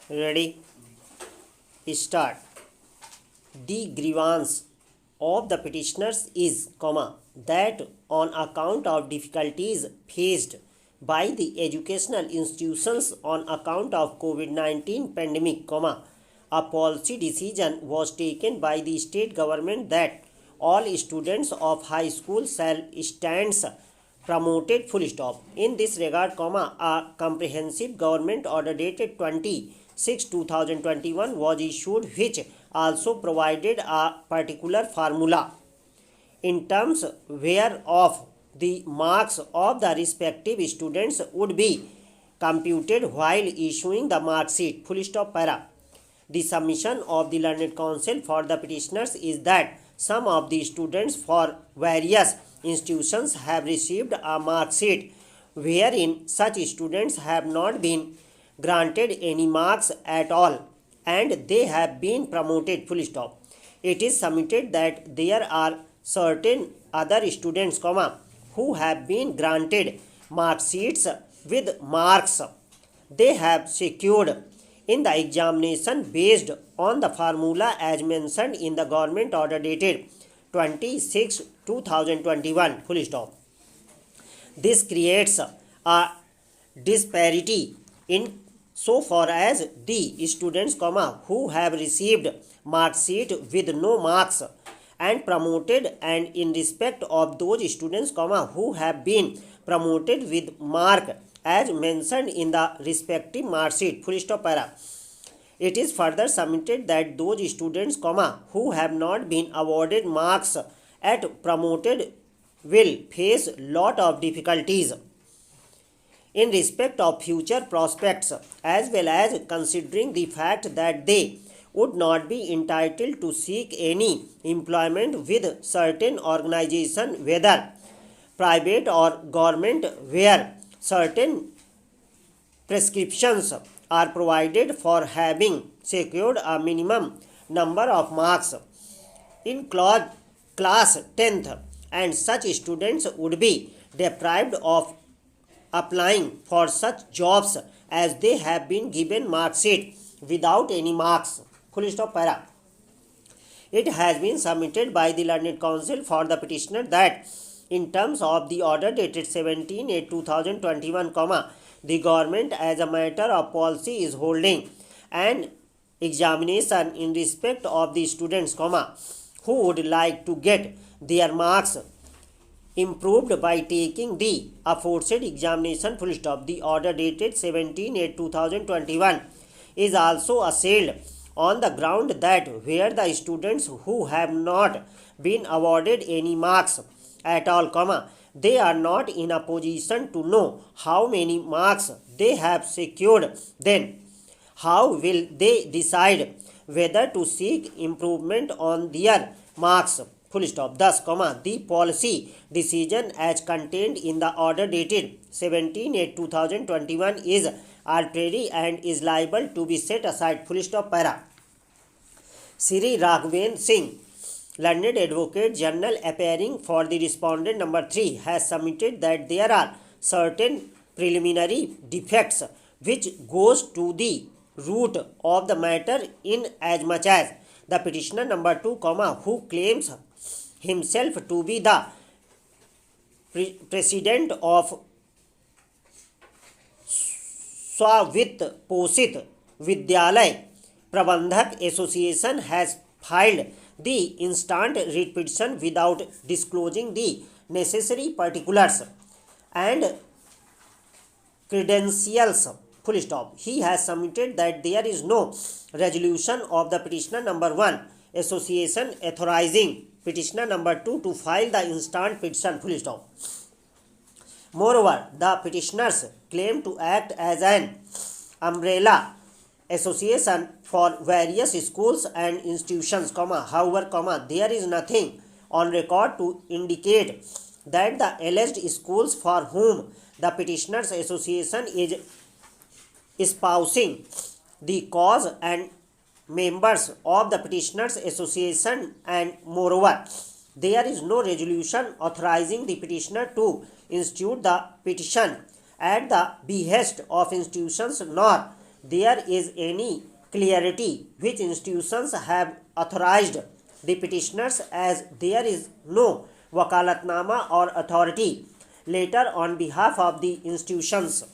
Ready? Start. The grievance of the petitioners is, that on account of difficulties faced by the educational institutions on account of COVID-19 pandemic, a policy decision was taken by the state government that all students of high school shall stands promoted full stop. In this regard, a comprehensive government order dated 26/2021 was issued, which also provided a particular formula in terms whereof the marks of the respective students would be computed while issuing the mark sheet. Full stop para. The submission of the learned counsel for the petitioners is that some of the students for various institutions have received a mark sheet wherein such students have not been granted any marks at all and they have been promoted. Full stop. It is submitted that there are certain other students, who have been granted mark sheets with marks they have secured in the examination based on the formula as mentioned in the government order dated 26/2021. Full stop. This creates a disparity in so far as the students, who have received mark sheet with no marks and promoted, and in respect of those students, who have been promoted with mark as mentioned in the respective mark sheet. Full stop para. It is further submitted that those students, who have not been awarded marks at promoted will face lot of difficulties in respect of future prospects, as well as considering the fact that they would not be entitled to seek any employment with certain organization, whether private or government, where certain prescriptions are provided for having secured a minimum number of marks in class 10th, and such students would be deprived of applying for such jobs as they have been given mark sheet without any marks. Full stop para. It has been submitted by the learned counsel for the petitioner that in terms of the order dated 17/8/2021, the government as a matter of policy is holding an examination in respect of the students, who would like to get their marks improved by taking the aforesaid examination. Full stop. The order dated 17/8/2021 is also assailed on the ground that where the students who have not been awarded any marks at all, they are not in a position to know how many marks they have secured, then how will they decide whether to seek improvement on their marks? Full stop. Thus, the policy decision as contained in the order dated 17/8/2021 is arbitrary and is liable to be set aside. Full stop para. Sri Raghvendra Singh, learned advocate general appearing for the respondent number 3, has submitted that there are certain preliminary defects which goes to the root of the matter, in as much as the petitioner number 2, who claims himself to be the president of Swavit Posit Vidyalay Prabandhak Association, has filed the instant writ petition without disclosing the necessary particulars and credentials. Full stop. He has submitted that there is no resolution of the petitioner number 1 association authorizing petitioner number 2 to file the instant petition. Full stop. Moreover, the petitioners claim to act as an umbrella association for various schools and institutions, however, there is nothing on record to indicate that the alleged schools for whom the petitioners association is espousing the cause and members of the petitioners association, and moreover there is no resolution authorizing the petitioner to institute the petition at the behest of institutions, nor there is any clarity which institutions have authorized the petitioners, as there is no wakalatnama or authority letter on behalf of the institutions